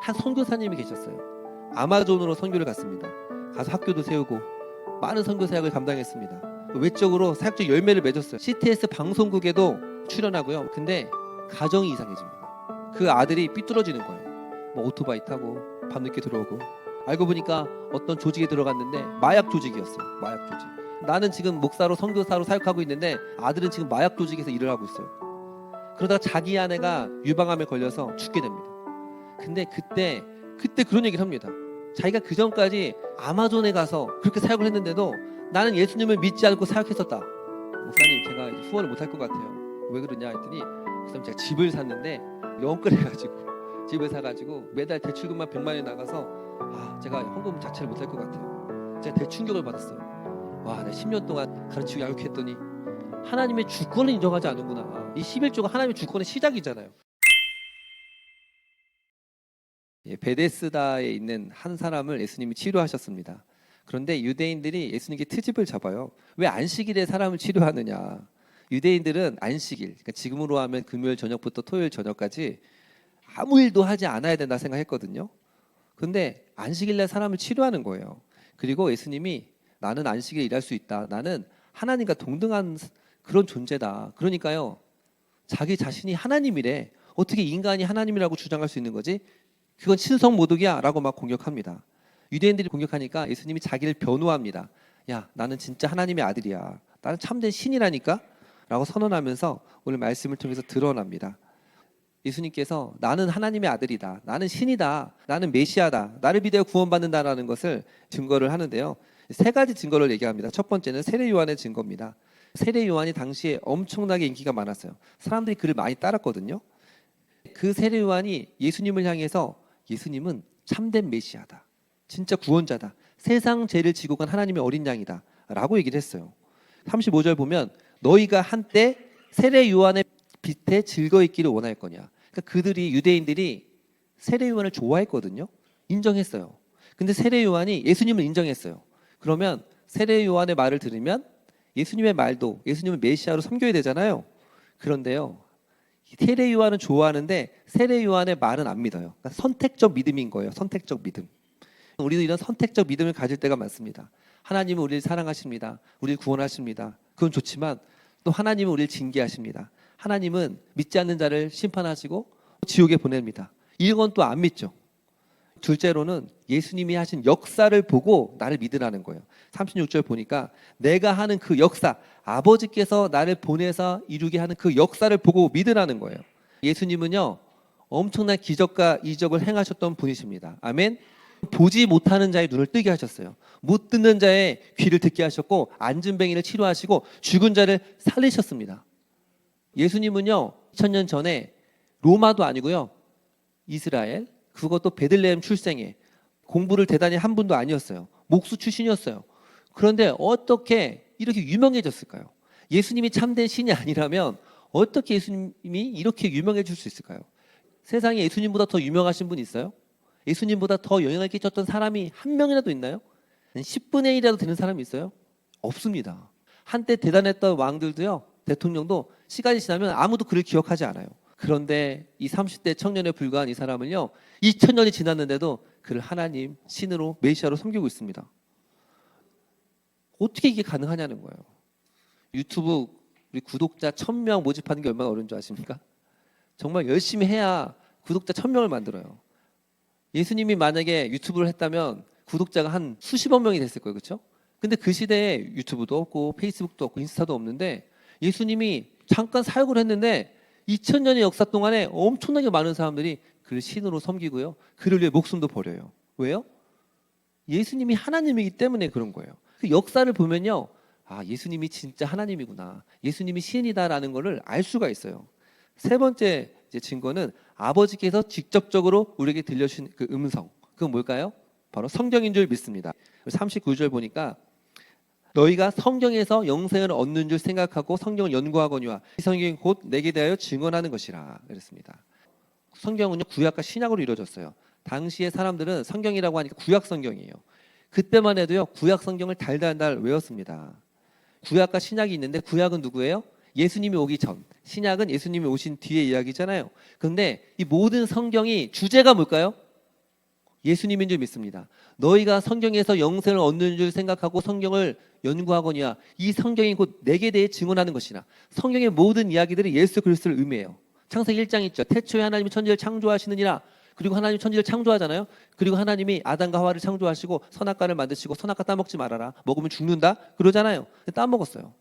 한 선교사님이 계셨어요. 아마존으로 선교를 갔습니다. 가서 학교도 세우고 많은 선교 사역을 감당했습니다. 외적으로 사역적 열매를 맺었어요. CTS 방송국에도 출연하고요. 근데 가정이 이상해집니다. 그 아들이 삐뚤어지는 거예요. 뭐 오토바이 타고 밤늦게 들어오고, 알고 보니까 어떤 조직에 들어갔는데 마약 조직이었어요. 마약 조직. 나는 지금 목사로 선교사로 사역하고 있는데 아들은 지금 마약 조직에서 일을 하고 있어요. 그러다가 자기 아내가 유방암에 걸려서 죽게 됩니다. 근데 그때 그런 얘기를 합니다. 자기가 그 전까지 아마존에 가서 그렇게 사역을 했는데도 나는 예수님을 믿지 않고 사역했었다. 목사님, 제가 이제 후원을 못할 것 같아요. 왜 그러냐 했더니, 목사님, 제가 집을 샀는데 영끌해가지고 집을 사가지고 매달 대출금만 100만 원이 나가서 제가 헌금 자체를 못할 것 같아요. 제가 대충격을 받았어요. 와, 내가 10년 동안 가르치고 양육했더니 하나님의 주권을 인정하지 않는구나. 이 11조가 하나님의 주권의 시작이잖아요. 베데스다에 있는 한 사람을 예수님이 치료하셨습니다. 그런데 유대인들이 예수님께 트집을 잡아요. 왜 안식일에 사람을 치료하느냐. 유대인들은 안식일, 그러니까 지금으로 하면 금요일 저녁부터 토요일 저녁까지 아무 일도 하지 않아야 된다 생각했거든요. 그런데 안식일날 사람을 치료하는 거예요. 그리고 예수님이 나는 안식일에 일할 수 있다. 나는 하나님과 동등한 그런 존재다. 그러니까요, 자기 자신이 하나님이래. 어떻게 인간이 하나님이라고 주장할 수 있는 거지? 그건 신성모독이야 라고 막 공격합니다. 유대인들이 공격하니까 예수님이 자기를 변호합니다. 야, 나는 진짜 하나님의 아들이야. 나는 참된 신이라니까 라고 선언하면서 오늘 말씀을 통해서 드러납니다. 예수님께서 나는 하나님의 아들이다, 나는 신이다, 나는 메시아다, 나를 믿어 구원받는다라는 것을 증거를 하는데요. 세 가지 증거를 얘기합니다. 첫 번째는 세례 요한의 증거입니다. 세례 요한이 당시에 엄청나게 인기가 많았어요. 사람들이 그를 많이 따랐거든요. 그 세례 요한이 예수님을 향해서 예수님은 참된 메시아다, 진짜 구원자다, 세상 죄를 지고 간 하나님의 어린 양이다 라고 얘기를 했어요. 35절 보면 너희가 한때 세례 요한의 빛에 즐거 있기를 원하였거냐. 그러니까 그들이, 유대인들이 세례 요한을 좋아했거든요. 인정했어요. 근데 세례 요한이 예수님을 인정했어요. 그러면 세례 요한의 말을 들으면 예수님의 말도 예수님을 메시아로 섬겨야 되잖아요. 그런데요, 세례 요한은 좋아하는데 세례 요한의 말은 안 믿어요. 그러니까 선택적 믿음인 거예요. 선택적 믿음. 우리도 이런 선택적 믿음을 가질 때가 많습니다. 하나님은 우리를 사랑하십니다. 우리를 구원하십니다. 그건 좋지만 또 하나님은 우리를 징계하십니다. 하나님은 믿지 않는 자를 심판하시고 지옥에 보냅니다. 이건 또 안 믿죠. 둘째로는 예수님이 하신 역사를 보고 나를 믿으라는 거예요. 36절 보니까 내가 하는 그 역사, 아버지께서 나를 보내서 이루게 하는 그 역사를 보고 믿으라는 거예요. 예수님은요, 엄청난 기적과 이적을 행하셨던 분이십니다. 아멘. 보지 못하는 자의 눈을 뜨게 하셨어요. 못 듣는 자의 귀를 듣게 하셨고, 안진뱅이를 치료하시고 죽은 자를 살리셨습니다. 예수님은요, 2000년 전에 로마도 아니고요, 이스라엘, 그것도 베들레헴 출생에, 공부를 대단히 한 분도 아니었어요. 목수 출신이었어요. 그런데 어떻게 이렇게 유명해졌을까요? 예수님이 참된 신이 아니라면 어떻게 예수님이 이렇게 유명해질 수 있을까요? 세상에 예수님보다 더 유명하신 분 있어요? 예수님보다 더 영향을 끼쳤던 사람이 한 명이라도 있나요? 10분의 1이라도 되는 사람이 있어요? 없습니다. 한때 대단했던 왕들도요, 대통령도 시간이 지나면 아무도 그를 기억하지 않아요. 그런데 이 30대 청년에 불과한 이 사람은요, 2000년이 지났는데도 그를 하나님, 신으로, 메시아로 섬기고 있습니다. 어떻게 이게 가능하냐는 거예요. 유튜브 우리 구독자 1000명 모집하는 게 얼마나 어려운 줄 아십니까? 정말 열심히 해야 구독자 1000명을 만들어요. 예수님이 만약에 유튜브를 했다면 구독자가 한 수십억 명이 됐을 거예요. 그렇죠? 근데 그 시대에 유튜브도 없고 페이스북도 없고 인스타도 없는데 예수님이 잠깐 사역을 했는데 2000년의 역사 동안에 엄청나게 많은 사람들이 그를 신으로 섬기고요, 그를 위해 목숨도 버려요. 왜요? 예수님이 하나님이기 때문에 그런 거예요. 그 역사를 보면요, 예수님이 진짜 하나님이구나, 예수님이 신이다라는 것을 알 수가 있어요. 세 번째 증거는 아버지께서 직접적으로 우리에게 들려주신 그 음성, 그건 뭘까요? 바로 성경인 줄 믿습니다. 39절 보니까 너희가 성경에서 영생을 얻는 줄 생각하고 성경을 연구하거니와 이 성경이 곧 내게 대하여 증언하는 것이라 그랬습니다. 성경은요, 구약과 신약으로 이루어졌어요. 당시의 사람들은 성경이라고 하니까 구약 성경이에요. 그때만 해도요, 구약 성경을 달달달 외웠습니다. 구약과 신약이 있는데 구약은 누구예요? 예수님이 오기 전, 신약은 예수님이 오신 뒤의 이야기잖아요. 그런데 이 모든 성경이 주제가 뭘까요? 예수님인 줄 믿습니다. 너희가 성경에서 영생을 얻는 줄 생각하고 성경을 연구하거니와 이 성경이 곧 내게 대해 증언하는 것이나 성경의 모든 이야기들이 예수 그리스도를 의미해요. 창세기 1장 있죠. 태초에 하나님이 천지를 창조하시느니라. 그리고 하나님 천지를 창조하잖아요. 그리고 하나님이 아담과 하와를 창조하시고 선악과를 만드시고 선악과 따먹지 말아라. 먹으면 죽는다. 그러잖아요. 따먹었어요.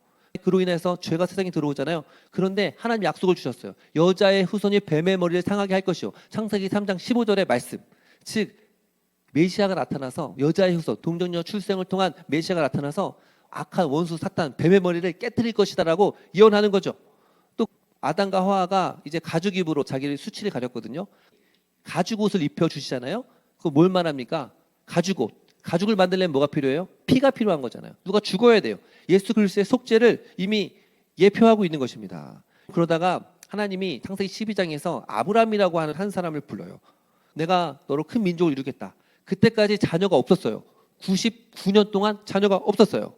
그로 인해서 죄가 세상에 들어오잖아요. 그런데 하나님 약속을 주셨어요. 여자의 후손이 뱀의 머리를 상하게 할 것이요. 창세기 3장 15절의 말씀. 즉 메시아가 나타나서 여자의 후손, 동정녀 출생을 통한 메시아가 나타나서 악한 원수 사탄 뱀의 머리를 깨뜨릴 것이다라고 예언하는 거죠. 또 아담과 하와가 이제 가죽 입으로 자기를 수치를 가렸거든요. 가죽 옷을 입혀 주시잖아요. 그거 뭘 말합니까? 가죽 옷. 가죽을 만들려면 뭐가 필요해요? 피가 필요한 거잖아요. 누가 죽어야 돼요. 예수 그리스도의 속죄를 이미 예표하고 있는 것입니다. 그러다가 하나님이 창세기 12장에서 아브람이라고 하는 한 사람을 불러요. 내가 너로 큰 민족을 이루겠다. 그때까지 자녀가 없었어요. 99년 동안 자녀가 없었어요.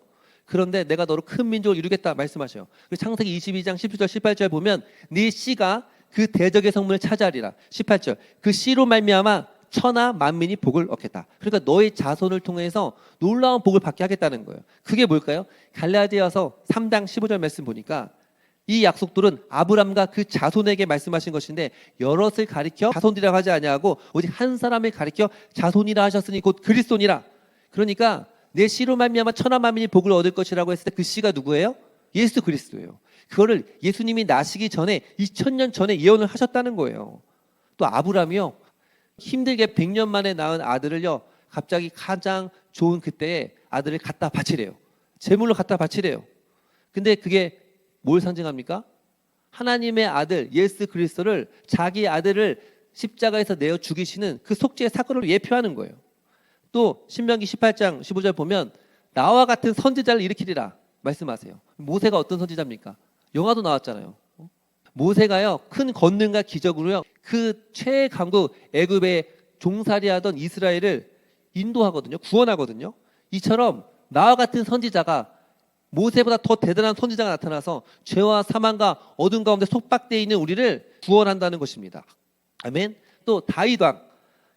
그런데 내가 너로 큰 민족을 이루겠다 말씀하셔요. 창세기 22장 17절 18절 보면 네 씨가 그 대적의 성문을 차지하리라. 18절 그 씨로 말미암아 천하 만민이 복을 얻겠다. 그러니까 너의 자손을 통해서 놀라운 복을 받게 하겠다는 거예요. 그게 뭘까요? 갈라디아서 3장 15절 말씀 보니까 이 약속들은 아브람과 그 자손에게 말씀하신 것인데 여럿을 가리켜 자손이라고 하지 아니하고 오직 한 사람을 가리켜 자손이라 하셨으니 곧 그리스도니라. 그러니까 내 씨로 말미암아 천하 만민이 복을 얻을 것이라고 했을 때 그 씨가 누구예요? 예수 그리스도예요. 그거를 예수님이 나시기 전에 2000년 전에 예언을 하셨다는 거예요. 또 아브람이요. 힘들게 100년 만에 낳은 아들을요. 갑자기 가장 좋은 그때에 아들을 갖다 바치래요. 제물로 갖다 바치래요. 근데 그게 뭘 상징합니까? 하나님의 아들 예수 그리스도를 자기 아들을 십자가에서 내어 죽이시는 그 속죄의 사건을 예표하는 거예요. 또 신명기 18장 15절 보면 나와 같은 선지자를 일으키리라 말씀하세요. 모세가 어떤 선지자입니까? 영화도 나왔잖아요. 모세가요 큰 권능과 기적으로요 그 최강국 애굽에 종살이하던 이스라엘을 인도하거든요. 구원하거든요. 이처럼 나와 같은 선지자가 모세보다 더 대단한 선지자가 나타나서 죄와 사망과 어둠 가운데 속박되어 있는 우리를 구원한다는 것입니다. 아멘. 또 다윗 왕.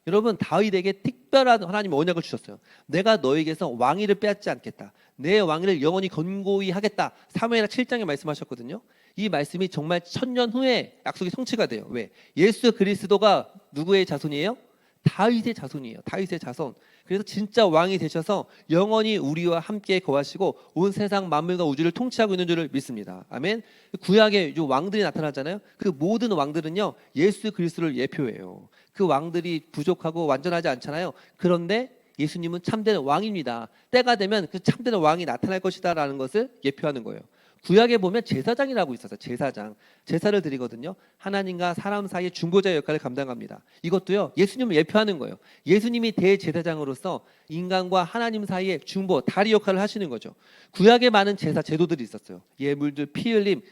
여러분 다윗에게 특별한 하나님의 언약을 주셨어요. 내가 너에게서 왕위를 빼앗지 않겠다. 내 왕위를 영원히 건고히 하겠다. 사무엘하 7장에 말씀하셨거든요. 이 말씀이 정말 1000년 후에 약속이 성취가 돼요. 왜? 예수 그리스도가 누구의 자손이에요? 다윗의 자손이에요. 다윗의 자손. 그래서 진짜 왕이 되셔서 영원히 우리와 함께 거하시고 온 세상 만물과 우주를 통치하고 있는 줄을 믿습니다. 아멘. 구약에 왕들이 나타나잖아요. 그 모든 왕들은요 예수 그리스도를 예표해요. 그 왕들이 부족하고 완전하지 않잖아요. 그런데 예수님은 참된 왕입니다. 때가 되면 그 참된 왕이 나타날 것이다라는 것을 예표하는 거예요. 구약에 보면 제사장이라고 있어서 제사장, 제사를 드리거든요. 하나님과 사람 사이의 중보자의 역할을 감당합니다. 이것도요 예수님을 예표하는 거예요. 예수님이 대제사장으로서 인간과 하나님 사이의 중보, 다리 역할을 하시는 거죠. 구약에 많은 제사 제도들이 있었어요. 예물들, 피 흘림,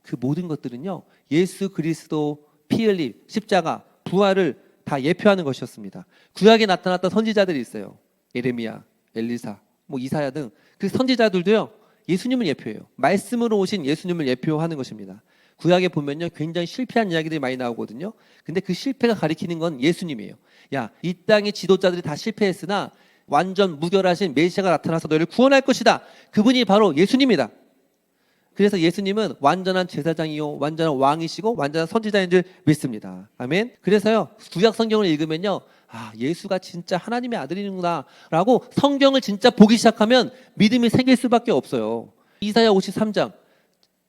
그 모든 것들은요 예수 그리스도 피 흘림, 십자가, 부활을 다 예표하는 것이었습니다. 구약에 나타났던 선지자들이 있어요. 예레미야, 엘리사, 이사야 등 그 선지자들도요 예수님을 예표해요. 말씀으로 오신 예수님을 예표하는 것입니다. 구약에 보면요 굉장히 실패한 이야기들이 많이 나오거든요. 근데 그 실패가 가리키는 건 예수님이에요. 야, 이 땅의 지도자들이 다 실패했으나 완전 무결하신 메시아가 나타나서 너희를 구원할 것이다. 그분이 바로 예수님이다. 그래서 예수님은 완전한 제사장이요 완전한 왕이시고 완전한 선지자인 줄 믿습니다. 아멘. 그래서요 구약 성경을 읽으면요 예수가 진짜 하나님의 아들이구나 라고 성경을 진짜 보기 시작하면 믿음이 생길 수밖에 없어요. 이사야 53장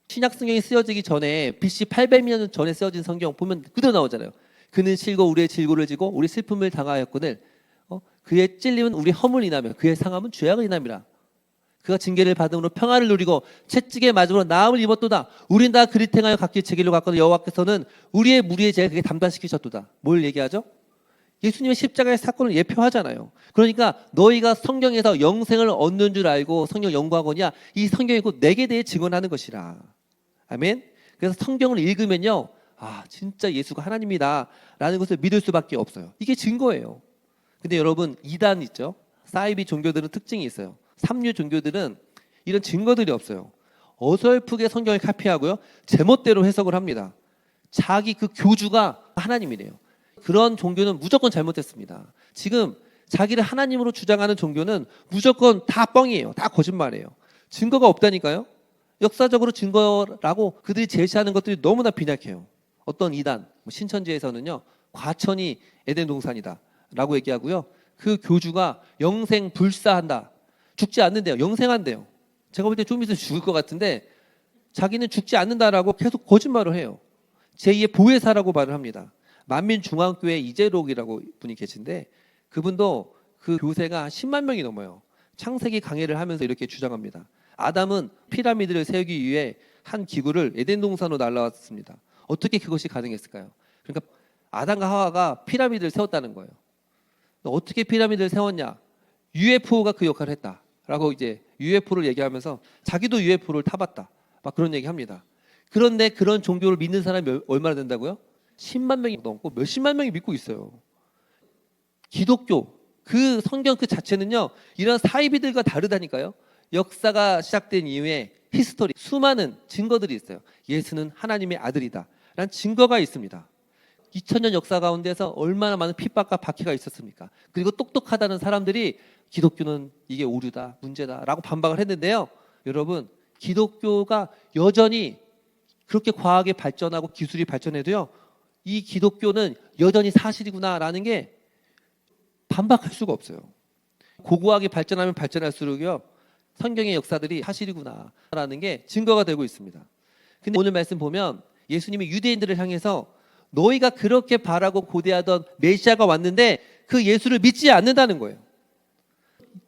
신약 성경이 쓰여지기 전에 BC 800년 전에 쓰여진 성경 보면 그대로 나오잖아요. 그는 실고 우리의 질고를 지고 우리 슬픔을 당하였거늘 그의 찔림은 우리 허물 인하며 그의 상함은 죄악을 인함이라. 그가 징계를 받음으로 평화를 누리고 채찍에 맞음으로 나음을 입었도다. 우린 다 그리 행하여 각기 제 길로 갔거늘 여호와께서는 우리의 무리의 죄를 그게 담당시키셨도다. 뭘 얘기하죠? 예수님의 십자가의 사건을 예표하잖아요. 그러니까 너희가 성경에서 영생을 얻는 줄 알고 성경 연구하거냐 이 성경이 곧 내게 대해 증언하는 것이라. 아멘. 그래서 성경을 읽으면요 진짜 예수가 하나님이다 라는 것을 믿을 수밖에 없어요. 이게 증거예요. 근데 여러분 이단 있죠. 사이비 종교들은 특징이 있어요. 삼류 종교들은 이런 증거들이 없어요. 어설프게 성경을 카피하고요 제멋대로 해석을 합니다. 자기 그 교주가 하나님이래요. 그런 종교는 무조건 잘못됐습니다. 지금 자기를 하나님으로 주장하는 종교는 무조건 다 뻥이에요. 다 거짓말이에요. 증거가 없다니까요. 역사적으로 증거라고 그들이 제시하는 것들이 너무나 빈약해요. 어떤 이단, 신천지에서는요, 과천이 에덴 동산이다 라고 얘기하고요. 그 교주가 영생 불사한다. 죽지 않는데요. 영생한대요. 제가 볼 때 좀 있으면 죽을 것 같은데 자기는 죽지 않는다라고 계속 거짓말을 해요. 제2의 보혜사라고 말을 합니다. 만민중앙교회 이재록이라고 분이 계신데 그분도 그 교세가 10만 명이 넘어요. 창세기 강해를 하면서 이렇게 주장합니다. 아담은 피라미드를 세우기 위해 한 기구를 에덴 동산으로 날라왔습니다. 어떻게 그것이 가능했을까요? 그러니까 아담과 하와가 피라미드를 세웠다는 거예요. 어떻게 피라미드를 세웠냐? UFO가 그 역할을 했다라고 이제 UFO를 얘기하면서 자기도 UFO를 타봤다. 막 그런 얘기합니다. 그런데 그런 종교를 믿는 사람이 얼마나 된다고요? 10만 명이 넘고 몇십만 명이 믿고 있어요. 기독교 그 성경 그 자체는요, 이런 사이비들과 다르다니까요. 역사가 시작된 이후에 히스토리 수많은 증거들이 있어요. 예수는 하나님의 아들이다 라는 증거가 있습니다. 2000년 역사 가운데서 얼마나 많은 핍박과 박해가 있었습니까? 그리고 똑똑하다는 사람들이 기독교는 이게 오류다, 문제다 라고 반박을 했는데요. 여러분, 기독교가 여전히 그렇게 과학이 발전하고 기술이 발전해도요, 이 기독교는 여전히 사실이구나 라는 게 반박할 수가 없어요. 고고학이 발전하면 발전할수록요, 성경의 역사들이 사실이구나 라는 게 증거가 되고 있습니다. 근데 오늘 말씀 보면 예수님이 유대인들을 향해서 너희가 그렇게 바라고 고대하던 메시아가 왔는데 그 예수를 믿지 않는다는 거예요.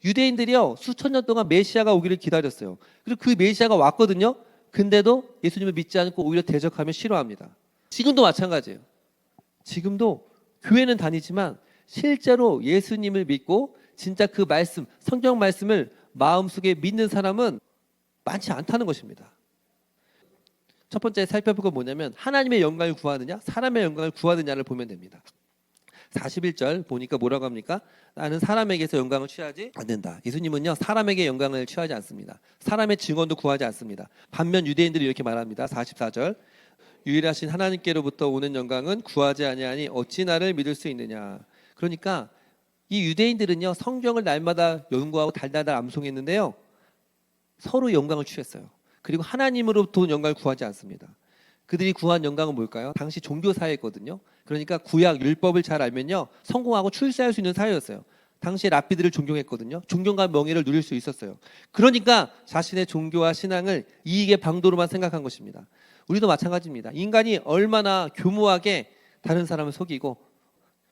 유대인들이요, 수천 년 동안 메시아가 오기를 기다렸어요. 그리고 그 메시아가 왔거든요. 근데도 예수님을 믿지 않고 오히려 대적하며 싫어합니다. 지금도 마찬가지예요. 지금도 교회는 다니지만 실제로 예수님을 믿고 진짜 그 말씀, 성경 말씀을 마음속에 믿는 사람은 많지 않다는 것입니다. 첫 번째 살펴볼 건 뭐냐면 하나님의 영광을 구하느냐 사람의 영광을 구하느냐를 보면 됩니다. 41절 보니까 뭐라고 합니까? 나는 사람에게서 영광을 취하지 않는다. 예수님은요, 사람에게 영광을 취하지 않습니다. 사람의 증언도 구하지 않습니다. 반면 유대인들이 이렇게 말합니다. 44절 유일하신 하나님께로부터 오는 영광은 구하지 아니하니 어찌 나를 믿을 수 있느냐. 그러니까 이 유대인들은요, 성경을 날마다 연구하고 달달달 암송했는데요, 서로 영광을 취했어요. 그리고 하나님으로부터 영광을 구하지 않습니다. 그들이 구한 영광은 뭘까요? 당시 종교 사회였거든요. 그러니까 구약 율법을 잘 알면요, 성공하고 출세할 수 있는 사회였어요. 당시에 랍비들을 존경했거든요. 존경과 명예를 누릴 수 있었어요. 그러니까 자신의 종교와 신앙을 이익의 방도로만 생각한 것입니다. 우리도 마찬가지입니다. 인간이 얼마나 교묘하게 다른 사람을 속이고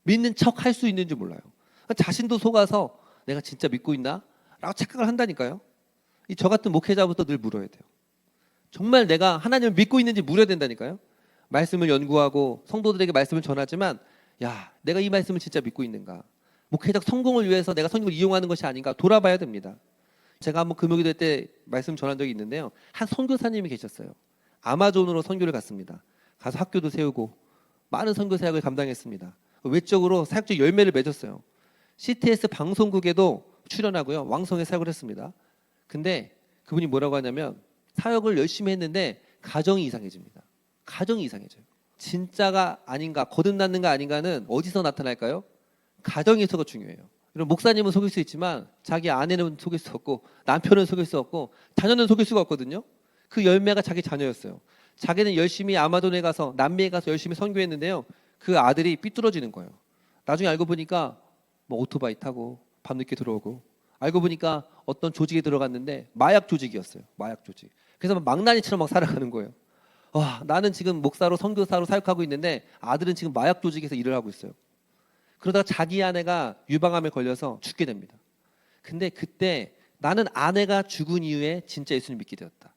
믿는 척 할 수 있는지 몰라요. 자신도 속아서 내가 진짜 믿고 있나? 라고 착각을 한다니까요. 저 같은 목회자부터 늘 물어야 돼요. 정말 내가 하나님을 믿고 있는지 물어야 된다니까요. 말씀을 연구하고 성도들에게 말씀을 전하지만 야, 내가 이 말씀을 진짜 믿고 있는가? 목회적 성공을 위해서 내가 성경을 이용하는 것이 아닌가 돌아봐야 됩니다. 제가 한번 금요기도 때 말씀 전한 적이 있는데요. 한 선교사님이 계셨어요. 아마존으로 선교를 갔습니다. 가서 학교도 세우고 많은 선교 사역을 감당했습니다. 외적으로 사역적 열매를 맺었어요. CTS 방송국에도 출연하고요, 왕성의 사역을 했습니다. 근데 그분이 뭐라고 하냐면 사역을 열심히 했는데 가정이 이상해집니다. 가정이 이상해져요. 진짜가 아닌가, 거듭났는가 아닌가는 어디서 나타날까요? 가정에서가 중요해요. 그럼 목사님은 속일 수 있지만 자기 아내는 속일 수 없고 남편은 속일 수 없고 자녀는 속일 수가 없거든요. 그 열매가 자기 자녀였어요. 자기는 열심히 아마존에 가서 남미에 가서 열심히 선교했는데요, 그 아들이 삐뚤어지는 거예요. 나중에 알고 보니까 뭐 오토바이 타고 밤늦게 들어오고, 알고 보니까 어떤 조직에 들어갔는데 마약 조직이었어요. 마약 조직. 그래서 망나니처럼 막 살아가는 거예요. 와, 나는 지금 목사로 선교사로 사역하고 있는데 아들은 지금 마약 조직에서 일을 하고 있어요. 그러다가 자기 아내가 유방암에 걸려서 죽게 됩니다. 근데 그때 나는 아내가 죽은 이후에 진짜 예수님 믿게 되었다.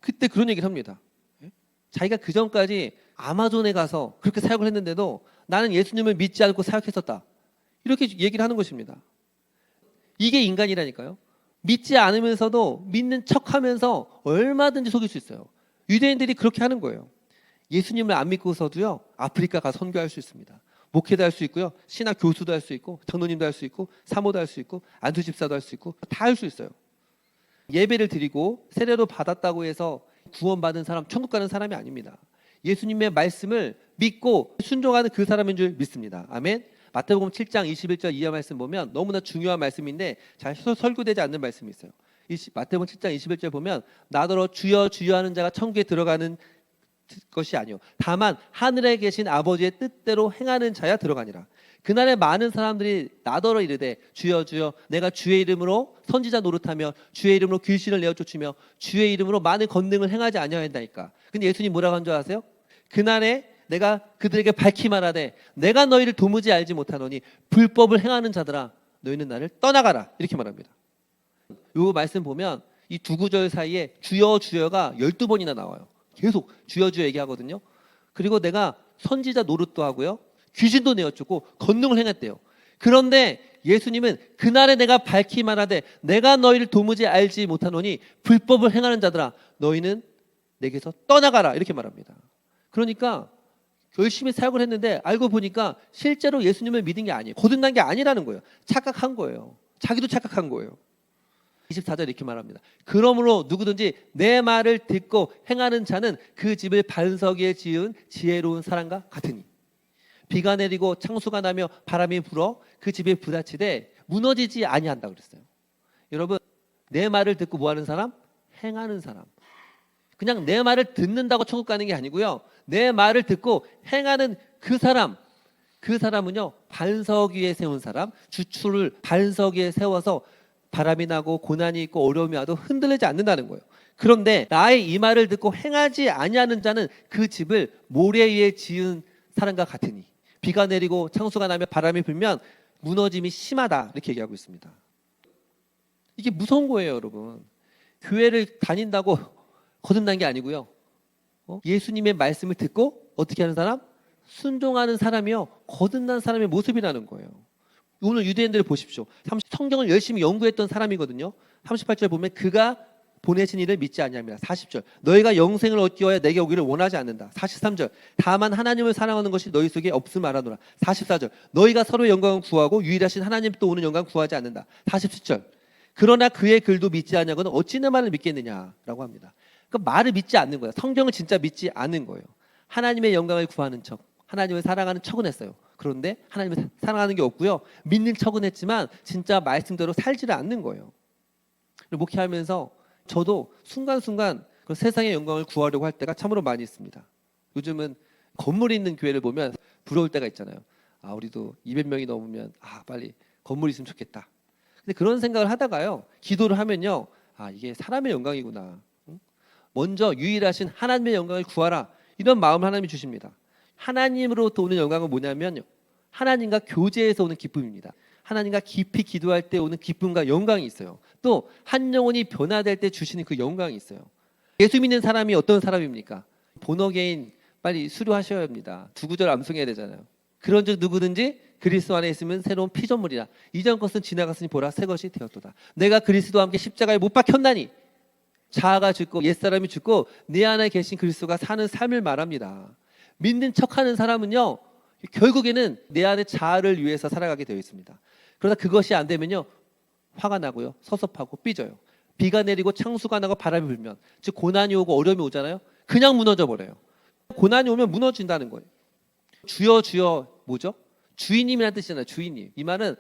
그때 그런 얘기를 합니다. 자기가 그 전까지 아마존에 가서 그렇게 사역을 했는데도 나는 예수님을 믿지 않고 사역했었다. 이렇게 얘기를 하는 것입니다. 이게 인간이라니까요. 믿지 않으면서도 믿는 척하면서 얼마든지 속일 수 있어요. 유대인들이 그렇게 하는 거예요. 예수님을 안 믿고서도요, 아프리카 가서 선교할 수 있습니다. 목회도 할 수 있고요, 신학 교수도 할 수 있고, 장로님도 할 수 있고, 사모도 할 수 있고, 안수 집사도 할 수 있고, 다 할 수 있어요. 예배를 드리고 세례도 받았다고 해서 구원받은 사람, 천국 가는 사람이 아닙니다. 예수님의 말씀을 믿고 순종하는 그 사람인 줄 믿습니다. 아멘. 마태복음 7장 21절 이하 말씀 보면 너무나 중요한 말씀인데 잘 설교되지 않는 말씀이 있어요. 마태복음 7장 21절 보면 나더러 주여 주여 하는 자가 천국에 들어가는 것이 아니요 다만 하늘에 계신 아버지의 뜻대로 행하는 자야 들어가니라. 그날에 많은 사람들이 나더러 이르되 주여 주여 내가 주의 이름으로 선지자 노릇하며 주의 이름으로 귀신을 내어 쫓으며 주의 이름으로 많은 권능을 행하지 아니하였나이까. 근데 예수님 뭐라고 한 줄 아세요? 그날에 내가 그들에게 밝히 말하되 내가 너희를 도무지 알지 못하노니 불법을 행하는 자들아 너희는 나를 떠나가라 이렇게 말합니다. 이 말씀 보면 이 두 구절 사이에 주여 주여가 12번이나 나와요. 계속 주여 주여 얘기하거든요. 그리고 내가 선지자 노릇도 하고요. 귀신도 내어쫓고 권능을 행했대요. 그런데 예수님은 그날에 내가 밝히 말하되 내가 너희를 도무지 알지 못하노니 불법을 행하는 자들아 너희는 내게서 떠나가라 이렇게 말합니다. 그러니까 열심히 사역을 했는데 알고 보니까 실제로 예수님을 믿은 게 아니에요. 거듭난 게 아니라는 거예요. 착각한 거예요. 자기도 착각한 거예요. 24절 이렇게 말합니다. 그러므로 누구든지 내 말을 듣고 행하는 자는 그 집을 반석 위에 지은 지혜로운 사람과 같으니 비가 내리고 창수가 나며 바람이 불어 그 집에 부딪히되 무너지지 아니한다 그랬어요. 여러분 내 말을 듣고 뭐 하는 사람? 행하는 사람. 그냥 내 말을 듣는다고 천국 가는 게 아니고요. 내 말을 듣고 행하는 그 사람은요 반석 위에 세운 사람, 주추를 반석 위에 세워서 바람이 나고 고난이 있고 어려움이 와도 흔들리지 않는다는 거예요. 그런데 나의 이 말을 듣고 행하지 아니하는 자는 그 집을 모래 위에 지은 사람과 같으니 비가 내리고 창수가 나며 바람이 불면 무너짐이 심하다 이렇게 얘기하고 있습니다. 이게 무서운 거예요, 여러분. 교회를 다닌다고 거듭난 게 아니고요. 예수님의 말씀을 듣고 어떻게 하는 사람? 순종하는 사람이요. 거듭난 사람의 모습이라는 거예요. 오늘 유대인들을 보십시오. 성경을 열심히 연구했던 사람이거든요. 38절 보면 그가 보내신 이를 믿지 아니함이라. 40절 너희가 영생을 얻기 위하여 내게 오기를 원하지 않는다. 43절 다만 하나님을 사랑하는 것이 너희 속에 없음 알아노라. 44절 너희가 서로의 영광을 구하고 유일하신 하나님 또 오는 영광을 구하지 않는다. 47절 그러나 그의 글도 믿지 아니하고는 어찌 내 말을 믿겠느냐라고 합니다. 그 말을 믿지 않는 거예요. 성경을 진짜 믿지 않는 거예요. 하나님의 영광을 구하는 척, 하나님을 사랑하는 척은 했어요. 그런데 하나님을 사랑하는 게 없고요. 믿는 척은 했지만 진짜 말씀대로 살지를 않는 거예요. 목회하면서 저도 순간순간 그 세상의 영광을 구하려고 할 때가 참으로 많이 있습니다. 요즘은 건물이 있는 교회를 보면 부러울 때가 있잖아요. 아, 우리도 200명이 넘으면 빨리 건물이 있으면 좋겠다. 근데 그런 생각을 하다가요. 기도를 하면요. 이게 사람의 영광이구나. 먼저 유일하신 하나님의 영광을 구하라. 이런 마음을 하나님이 주십니다. 하나님으로부터 오는 영광은 뭐냐면 하나님과 교제에서 오는 기쁨입니다. 하나님과 깊이 기도할 때 오는 기쁨과 영광이 있어요. 또 한 영혼이 변화될 때 주시는 그 영광이 있어요. 예수 믿는 사람이 어떤 사람입니까? 본어게인 빨리 수료하셔야 합니다. 두 구절 암송해야 되잖아요. 그런즉 누구든지 그리스도 안에 있으면 새로운 피조물이라. 이전 것은 지나갔으니 보라 새 것이 되었도다. 내가 그리스도와 함께 십자가에 못 박혔나니 자아가 죽고 옛사람이 죽고 내 안에 계신 그리스도가 사는 삶을 말합니다. 믿는 척하는 사람은요 결국에는 내 안에 자아를 위해서 살아가게 되어 있습니다. 그러다 그것이 안 되면요 화가 나고요 섭섭하고 삐져요. 비가 내리고 창수가 나고 바람이 불면 즉 고난이 오고 어려움이 오잖아요. 그냥 무너져 버려요. 고난이 오면 무너진다는 거예요. 주여 주여 뭐죠? 주인님이라는 뜻이잖아요. 주인님. 이 말은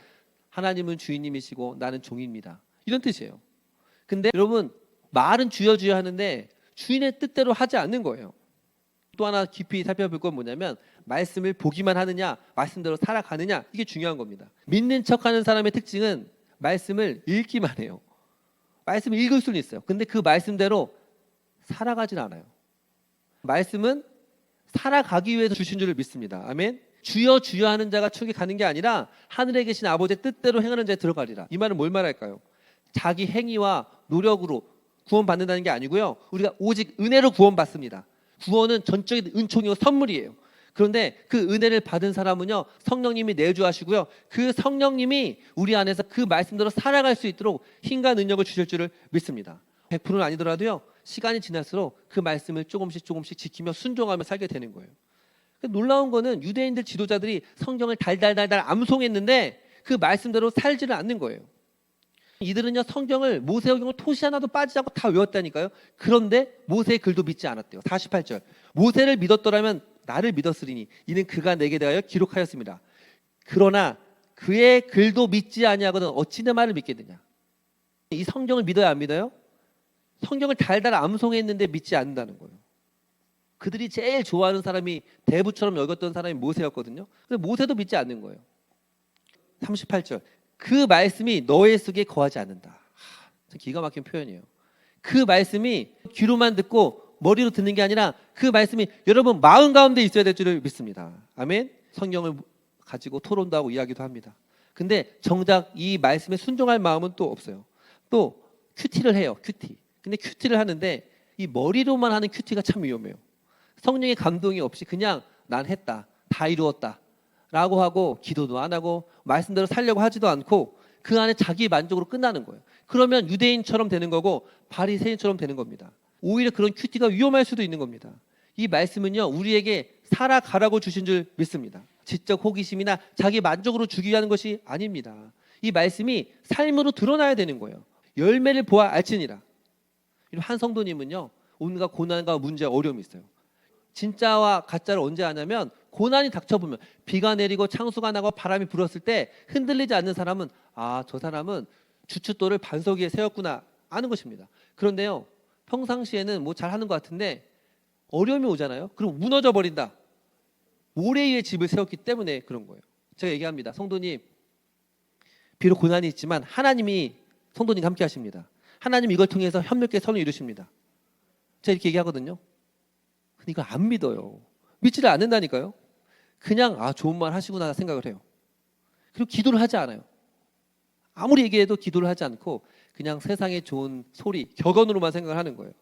하나님은 주인님이시고 나는 종입니다. 이런 뜻이에요. 근데 여러분 말은 주여 주여 하는데 주인의 뜻대로 하지 않는 거예요. 또 하나 깊이 살펴볼 건 뭐냐면 말씀을 보기만 하느냐 말씀대로 살아가느냐 이게 중요한 겁니다. 믿는 척하는 사람의 특징은 말씀을 읽기만 해요. 말씀을 읽을 수는 있어요. 근데 그 말씀대로 살아가진 않아요. 말씀은 살아가기 위해서 주신 줄을 믿습니다. 아멘. 주여 주여 하는 자가 천국에 가는 게 아니라 하늘에 계신 아버지의 뜻대로 행하는 자에 들어가리라. 이 말은 뭘 말할까요? 자기 행위와 노력으로 구원받는다는 게 아니고요. 우리가 오직 은혜로 구원받습니다. 구원은 전적인 은총이고 선물이에요. 그런데 그 은혜를 받은 사람은요 성령님이 내주하시고요 그 성령님이 우리 안에서 그 말씀대로 살아갈 수 있도록 힘과 능력을 주실 줄을 믿습니다. 100%는 아니더라도요 시간이 지날수록 그 말씀을 조금씩 지키며 순종하며 살게 되는 거예요. 놀라운 거는 유대인들 지도자들이 성경을 달달달달 암송했는데 그 말씀대로 살지를 않는 거예요. 이들은요 성경을 모세오경을 토시 하나도 빠지지 않고 다 외웠다니까요. 그런데 모세의 글도 믿지 않았대요. 48절 모세를 믿었더라면 나를 믿었으리니 이는 그가 내게 대하여 기록하였습니다. 그러나 그의 글도 믿지 아니하거든 어찌 내 말을 믿겠느냐. 이 성경을 믿어요, 안 믿어요? 성경을 달달 암송했는데 믿지 않는다는 거예요. 그들이 제일 좋아하는 사람이 대부처럼 여겼던 사람이 모세였거든요. 근데 모세도 믿지 않는 거예요. 38절, 그 말씀이 너의 속에 거하지 않는다. 참 기가 막힌 표현이에요. 그 말씀이 귀로만 듣고 머리로 듣는 게 아니라 그 말씀이 여러분 마음 가운데 있어야 될 줄을 믿습니다. 아멘. 성경을 가지고 토론도 하고 이야기도 합니다. 근데 정작 이 말씀에 순종할 마음은 또 없어요. 또 큐티를 해요. 큐티. 근데 큐티를 하는데 이 머리로만 하는 큐티가 참 위험해요. 성령의 감동이 없이 그냥 난 했다, 다 이루었다 라고 하고 기도도 안 하고 말씀대로 살려고 하지도 않고 그 안에 자기 만족으로 끝나는 거예요. 그러면 유대인처럼 되는 거고 바리새인처럼 되는 겁니다. 오히려 그런 큐티가 위험할 수도 있는 겁니다. 이 말씀은요, 우리에게 살아가라고 주신 줄 믿습니다. 지적 호기심이나 자기 만족으로 주기 위한 것이 아닙니다. 이 말씀이 삶으로 드러나야 되는 거예요. 열매를 보아 알지니라. 한 성도님은요, 온갖 고난과 문제, 어려움이 있어요. 진짜와 가짜를 언제 하냐면 고난이 닥쳐보면, 비가 내리고 창수가 나고 바람이 불었을 때 흔들리지 않는 사람은 아, 저 사람은 주춧돌을 반석 위에 세웠구나 아는 것입니다. 그런데요, 평상시에는 뭐 잘하는 것 같은데 어려움이 오잖아요. 그럼 무너져 버린다. 모래 위에 집을 세웠기 때문에 그런 거예요. 제가 얘기합니다. 성도님, 비록 고난이 있지만 하나님이 성도님과 함께 하십니다. 하나님 이걸 통해서 협력의 선을 이루십니다. 제가 이렇게 얘기하거든요. 근데 이걸 안 믿어요. 믿지를 않는다니까요. 그냥 아, 좋은 말 하시구나 생각을 해요. 그리고 기도를 하지 않아요. 아무리 얘기해도 기도를 하지 않고 그냥 세상의 좋은 소리, 격언으로만 생각을 하는 거예요.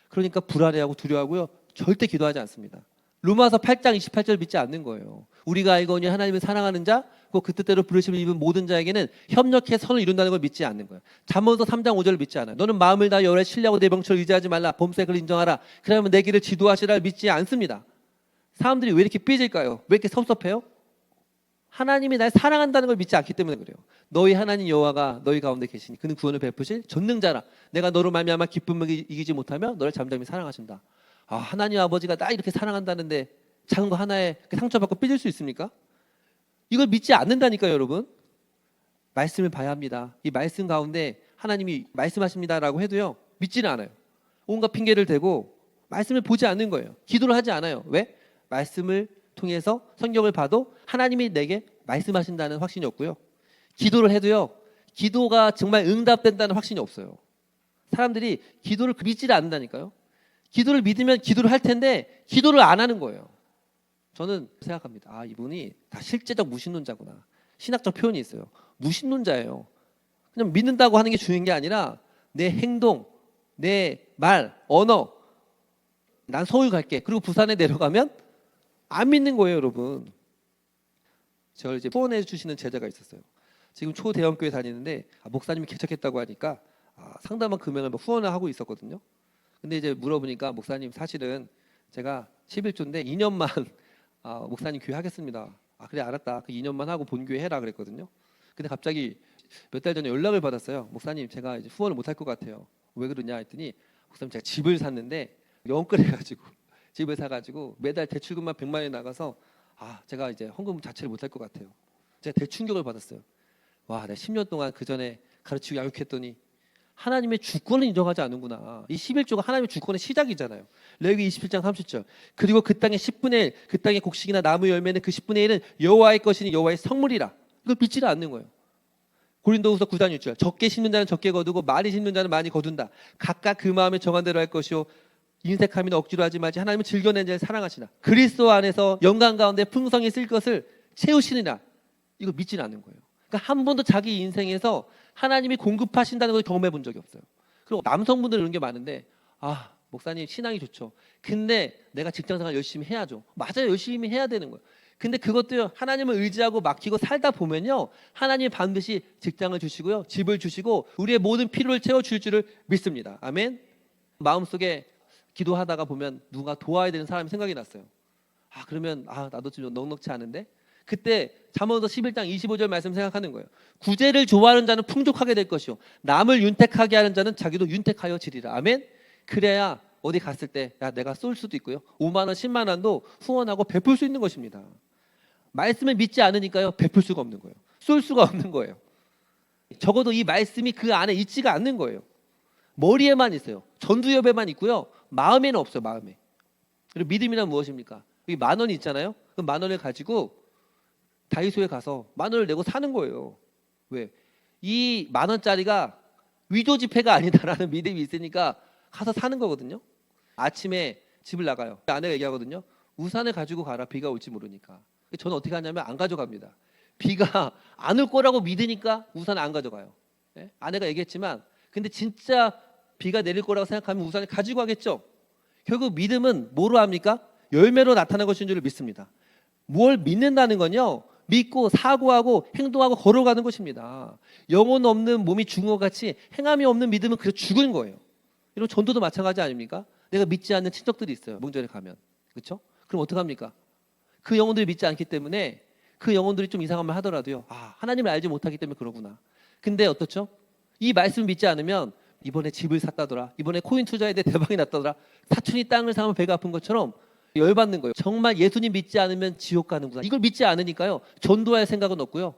그러니까 불안해하고 두려워하고요, 절대 기도하지 않습니다. 로마서 8장 28절 믿지 않는 거예요. 우리가 알거니 하나님을 사랑하는 자, 그 뜻대로 부르심을 입은 모든 자에게는 협력해 선을 이룬다는 걸 믿지 않는 거예요. 잠언서 3장 5절을 믿지 않아요. 너는 마음을 다하여 여호와의 신뢰하고 내 병철을 의지하지 말라. 범사에 인정하라. 그러면 내 길을 지도하시라 믿지 않습니다. 사람들이 왜 이렇게 삐질까요? 왜 이렇게 섭섭해요? 하나님이 날 사랑한다는 걸 믿지 않기 때문에 그래요. 너희 하나님 여호와가 너희 가운데 계시니 그는 구원을 베푸실 전능자라. 내가 너로 말미암아 기쁨을 이기지 못하며 너를 잠잠히 사랑하신다. 아, 하나님 아버지가 나 이렇게 사랑한다는데 작은 거 하나에 상처받고 삐질 수 있습니까? 이걸 믿지 않는다니까요, 여러분. 말씀을 봐야 합니다. 이 말씀 가운데 하나님이 말씀하십니다라고 해도요, 믿지는 않아요. 온갖 핑계를 대고 말씀을 보지 않는 거예요. 기도를 하지 않아요. 왜? 말씀을 통해서 성경을 봐도 하나님이 내게 말씀하신다는 확신이 없고요. 기도를 해도요, 기도가 정말 응답된다는 확신이 없어요. 사람들이 기도를 믿지를 않는다니까요. 기도를 믿으면 기도를 할 텐데 기도를 안 하는 거예요. 저는 생각합니다. 아, 이분이 다 실제적 무신론자구나. 신학적 표현이 있어요. 무신론자예요. 그냥 믿는다고 하는 게 중요한 게 아니라 내 행동, 내 말, 언어. 난 서울 갈게. 그리고 부산에 내려가면 안 믿는 거예요, 여러분. 저를 이제 후원해 주시는 제자가 있었어요. 지금 초대형교회 다니는데 목사님이 개척했다고 하니까 상당한 금액을 후원을 하고 있었거든요. 근데 이제 물어보니까 목사님 사실은 제가 11조인데 2년만 목사님 교회 하겠습니다. 아, 그래 알았다. 그 2년만 하고 본교회 해라 그랬거든요. 근데 갑자기 몇 달 전에 연락을 받았어요. 목사님 제가 이제 후원을 못 할 것 같아요. 왜 그러냐 했더니 목사님 제가 집을 샀는데 영끌해가지고 집을 사가지고 매달 대출금만 100만 원이 나가서 제가 이제 헌금 자체를 못 할 것 같아요. 제가 대충격을 받았어요. 와, 내가 10년 동안 그 전에 가르치고 양육했더니 하나님의 주권을 인정하지 않는구나. 이 11조가 하나님의 주권의 시작이잖아요. 레위기 27장 30절. 그리고 그 땅의 10분의 1, 그 땅의 곡식이나 나무 열매는 그 10분의 1은 여호와의 것이니 여호와의 성물이라. 이걸 믿지를 않는 거예요. 고린도후서 9장 6절. 적게 심는 자는 적게 거두고 많이 심는 자는 많이 거둔다. 각각 그 마음에 정한 대로 할 것이요 인색함이나 억지로 하지 말지 하나님은 즐겨낸 자를 사랑하시나. 그리스도 안에서 영광 가운데 풍성히 쓸 것을 채우시느냐. 이거 믿지는 않는 거예요. 그러니까 한 번도 자기 인생에서 하나님이 공급하신다는 걸 경험해 본 적이 없어요. 그리고 남성분들 이런 게 많은데 목사님 신앙이 좋죠. 근데 내가 직장생활 열심히 해야죠. 맞아요. 열심히 해야 되는 거예요. 근데 그것도요, 하나님을 의지하고 맡기고 살다 보면요, 하나님이 반드시 직장을 주시고요, 집을 주시고 우리의 모든 필요를 채워줄 줄을 믿습니다. 아멘. 마음속에 기도하다가 보면 누가 도와야 되는 사람이 생각이 났어요. 그러면 나도 좀 넉넉치 않은데. 그때 잠언서 11장 25절 말씀 생각하는 거예요. 구제를 좋아하는 자는 풍족하게 될 것이요 남을 윤택하게 하는 자는 자기도 윤택하여 지리라. 아멘. 그래야 어디 갔을 때 내가 쏠 수도 있고요, 5만 원 10만 원도 후원하고 베풀 수 있는 것입니다. 말씀을 믿지 않으니까요, 베풀 수가 없는 거예요. 쏠 수가 없는 거예요. 적어도 이 말씀이 그 안에 있지가 않는 거예요. 머리에만 있어요. 전두엽에만 있고요, 마음에는 없어요. 마음에. 그리고 믿음이란 무엇입니까? 여기 10,000원이 있잖아요. 그 10,000원을 가지고 다이소에 가서 10,000원을 내고 사는 거예요. 왜? 이 10,000원짜리가 위조 지폐가 아니다라는 믿음이 있으니까 가서 사는 거거든요. 아침에 집을 나가요. 아내가 얘기하거든요. 우산을 가지고 가라. 비가 올지 모르니까. 저는 어떻게 하냐면 안 가져갑니다. 비가 안 올 거라고 믿으니까 우산을 안 가져가요. 예? 아내가 얘기했지만 근데 진짜 비가 내릴 거라고 생각하면 우산을 가지고 가겠죠. 결국 믿음은 뭐로 합니까? 열매로 나타나는 것인 줄 믿습니다. 뭘 믿는다는 건요, 믿고 사고하고 행동하고 걸어가는 것입니다. 영혼 없는 몸이 죽은 것 같이 행함이 없는 믿음은 그래서 죽은 거예요. 이런 전도도 마찬가지 아닙니까? 내가 믿지 않는 친척들이 있어요. 명절에 가면. 그렇죠? 그럼 어떡합니까? 그 영혼들이 믿지 않기 때문에 그 영혼들이 좀 이상한 말 하더라도요, 하나님을 알지 못하기 때문에 그러구나. 근데 어떻죠? 이 말씀을 믿지 않으면 이번에 집을 샀다더라, 이번에 코인 투자에 대해 대박이 났다더라, 사촌이 땅을 사면 배가 아픈 것처럼 열받는 거예요. 정말 예수님 믿지 않으면 지옥 가는구나. 이걸 믿지 않으니까요, 전도할 생각은 없고요,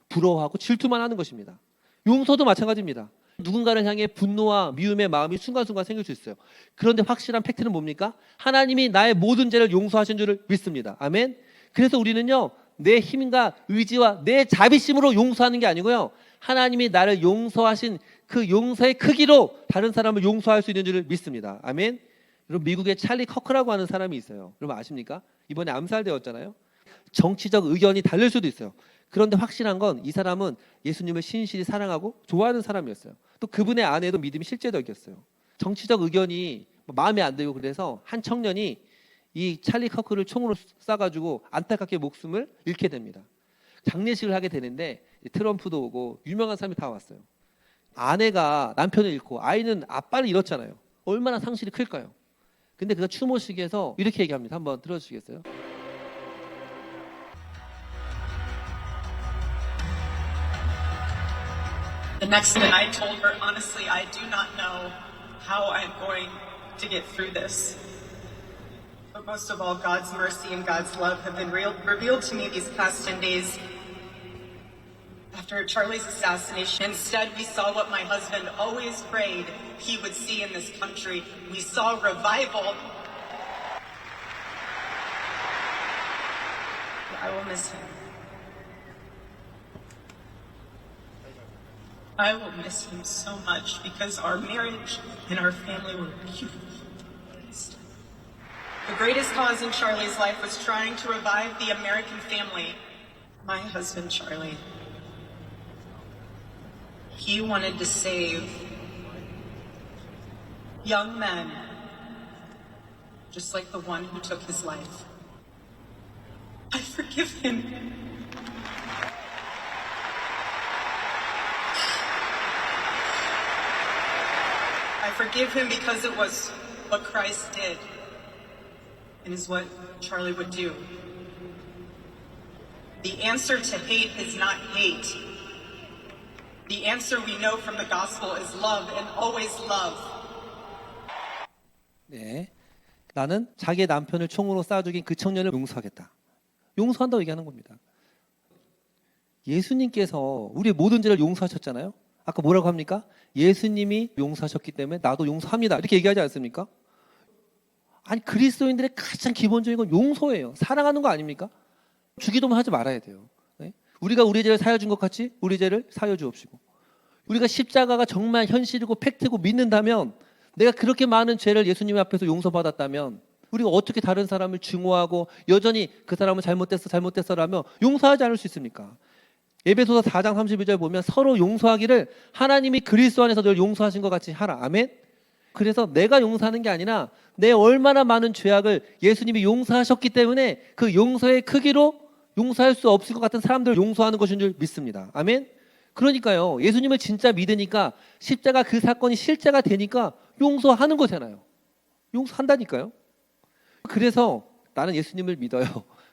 부러워하고 질투만 하는 것입니다. 용서도 마찬가지입니다. 누군가를 향해 분노와 미움의 마음이 순간순간 생길 수 있어요. 그런데 확실한 팩트는 뭡니까? 하나님이 나의 모든 죄를 용서하신 줄을 믿습니다. 아멘. 그래서 우리는요, 내 힘과 의지와 내 자비심으로 용서하는 게 아니고요, 하나님이 나를 용서하신 그 용서의 크기로 다른 사람을 용서할 수 있는 줄을 믿습니다. 아멘. 여러분, 미국에 찰리 커크라고 하는 사람이 있어요. 여러분 아십니까? 이번에 암살되었잖아요. 정치적 의견이 다를 수도 있어요. 그런데 확실한 건 이 사람은 예수님을 신실히 사랑하고 좋아하는 사람이었어요. 또 그분의 아내도 믿음이 실제적이었어요. 정치적 의견이 마음에 안 들고 그래서 한 청년이 이 찰리 커크를 총으로 쏴가지고 안타깝게 목숨을 잃게 됩니다. 장례식을 하게 되는데 트럼프도 오고 유명한 사람이 다 왔어요. 아내가 남편을 잃고 아이는 아빠를 잃었잖아요. 얼마나 상실이 클까요? 근데 그가 추모식에서 이렇게 얘기합니다. 한번 들어주시겠어요? The next thing I told her, honestly, I do not know how I'm going to get through this. But most of all, God's mercy and God's love have been revealed to me these past 10 days. After Charlie's assassination, instead we saw what my husband always prayed he would see in this country. We saw revival. I will miss him. I will miss him so much because our marriage and our family were beautiful. The greatest cause in Charlie's life was trying to revive the American family. My husband, Charlie, he wanted to save young men just like the one who took his life. I forgive him. I forgive him because it was what Christ did and is what Charlie would do. The answer to hate is not hate. The answer we know from the gospel is love and always love. 네, 나는 자기의 남편을 총으로 쏴 죽인 그 청년을 용서하겠다. 용서한다고 얘기하는 겁니다. 예수님께서 우리의 모든 죄를 용서하셨잖아요. 아까 뭐라고 합니까? 예수님이 용서하셨기 때문에 나도 용서합니다. 이렇게 얘기하지 않습니까? 아니, 그리스도인들의 가장 기본적인 건 용서예요. 사랑하는 거 아닙니까? 주기도만 하지 말아야 돼요. 네? 우리가 우리 죄를 사여 준 것 같이 우리 죄를 사여 주옵시고, 우리가 십자가가 정말 현실이고 팩트고 믿는다면, 내가 그렇게 많은 죄를 예수님 앞에서 용서받았다면 우리가 어떻게 다른 사람을 증오하고 여전히 그 사람은 잘못됐어라며 용서하지 않을 수 있습니까? 에베소서 4장 32절 보면 서로 용서하기를 하나님이 그리스도 안에서 늘 용서하신 것 같이 하라. 아멘. 그래서 내가 용서하는 게 아니라 내 얼마나 많은 죄악을 예수님이 용서하셨기 때문에 그 용서의 크기로 용서할 수 없을 것 같은 사람들을 용서하는 것인 줄 믿습니다. 아멘. 그러니까요, 예수님을 진짜 믿으니까 십자가 그 사건이 실제가 되니까 용서하는 거잖아요. 용서한다니까요. 그래서 나는 예수님을 믿어요.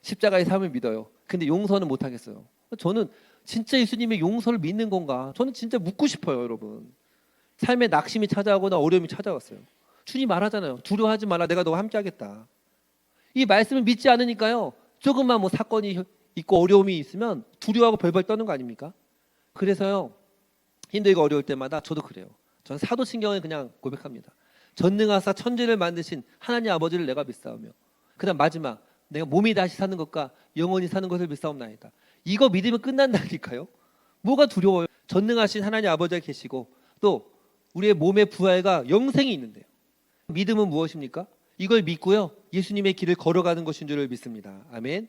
십자가의 삶을 믿어요. 근데 용서는 못하겠어요. 저는 진짜 예수님의 용서를 믿는 건가? 저는 진짜 묻고 싶어요, 여러분. 삶에 낙심이 찾아오거나 어려움이 찾아왔어요. 주님 말하잖아요. 두려워하지 마라. 내가 너와 함께 하겠다. 이 말씀을 믿지 않으니까요, 조금만 뭐 사건이 있고 어려움이 있으면 두려워하고 벌벌 떠는 거 아닙니까? 그래서요, 힘들고 어려울 때마다 저도 그래요. 저는 사도신경을 그냥 고백합니다. 전능하사 천지를 만드신 하나님 아버지를 내가 믿사오며, 그다음 마지막, 내가 몸이 다시 사는 것과 영원히 사는 것을 믿사옵나이다. 이거 믿으면 끝난다니까요. 뭐가 두려워요? 전능하신 하나님 아버지가 계시고 또 우리의 몸의 부활과 영생이 있는데요. 믿음은 무엇입니까? 이걸 믿고요, 예수님의 길을 걸어가는 것인 줄을 믿습니다. 아멘.